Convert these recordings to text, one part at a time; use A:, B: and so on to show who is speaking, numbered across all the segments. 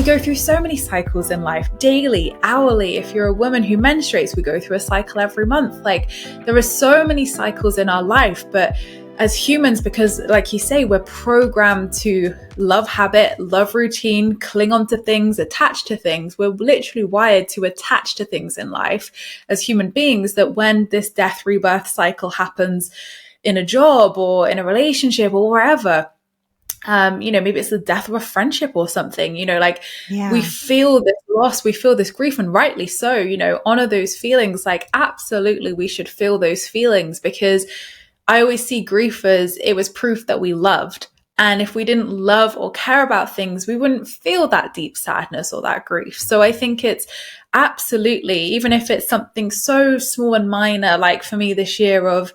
A: we go through so many cycles in life, daily, hourly. If you're a woman who menstruates, we go through a cycle every month. Like, there are so many cycles in our life, but as humans, because like you say, we're programmed to love habit, love routine, cling on to things, attach to things. We're literally wired to attach to things in life as human beings, that when this death rebirth cycle happens in a job or in a relationship or wherever, maybe it's the death of a friendship or something, we feel this loss, we feel this grief, and rightly so, honor those feelings. Like, absolutely, we should feel those feelings, because I always see grief as it was proof that we loved. And if we didn't love or care about things, we wouldn't feel that deep sadness or that grief. So I think it's absolutely, even if it's something so small and minor, like for me this year of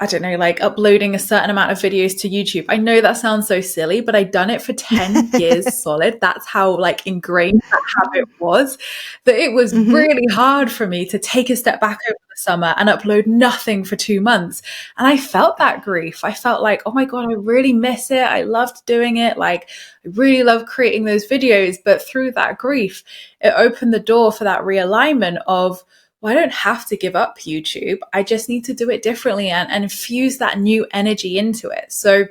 A: uploading a certain amount of videos to YouTube. I know that sounds so silly, but I'd done it for 10 years solid. That's how ingrained that habit was, that it was really hard for me to take a step back over the summer and upload nothing for 2 months. And I felt that grief. I felt like, oh my God, I really miss it. I loved doing it. I really love creating those videos. But through that grief, it opened the door for that realignment of, well, I don't have to give up YouTube. I just need to do it differently and infuse that new energy into it. So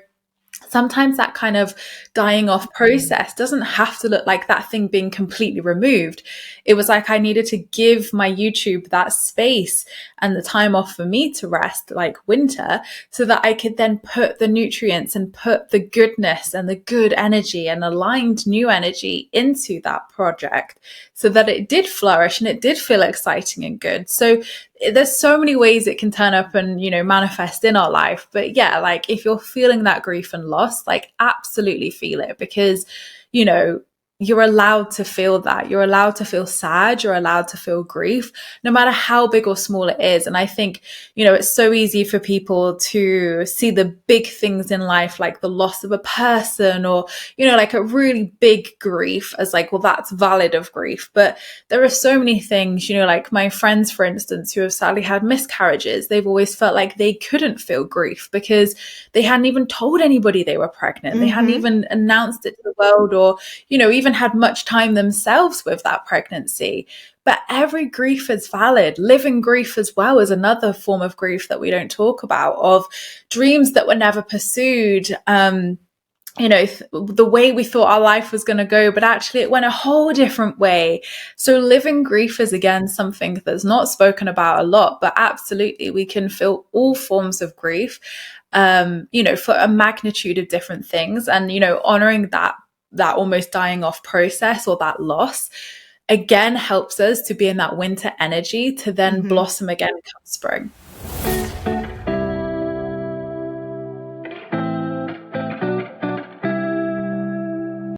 A: sometimes that kind of dying off process doesn't have to look like that thing being completely removed. It was like I needed to give my YouTube that space and the time off for me to rest, like winter, so that I could then put the nutrients and put the goodness and the good energy and aligned new energy into that project, so that it did flourish and it did feel exciting and good. So there's so many ways it can turn up and, manifest in our life. But yeah, if you're feeling that grief and loss, absolutely feel it, because, you're allowed to feel that. You're allowed to feel sad. You're allowed to feel grief, no matter how big or small it is. And I think, it's so easy for people to see the big things in life, like the loss of a person or, a really big grief as well, that's valid of grief. But there are so many things, like my friends, for instance, who have sadly had miscarriages. They've always felt like they couldn't feel grief because they hadn't even told anybody they were pregnant. They hadn't even announced it to the world, or, even had much time themselves with that pregnancy. But every grief is valid. Living grief as well is another form of grief that we don't talk about, of dreams that were never pursued, the way we thought our life was going to go, but actually it went a whole different way. So living grief is, again, something that's not spoken about a lot, but absolutely we can feel all forms of grief, for a magnitude of different things. And, honoring that almost dying off process or that loss, again, helps us to be in that winter energy to then blossom again come spring.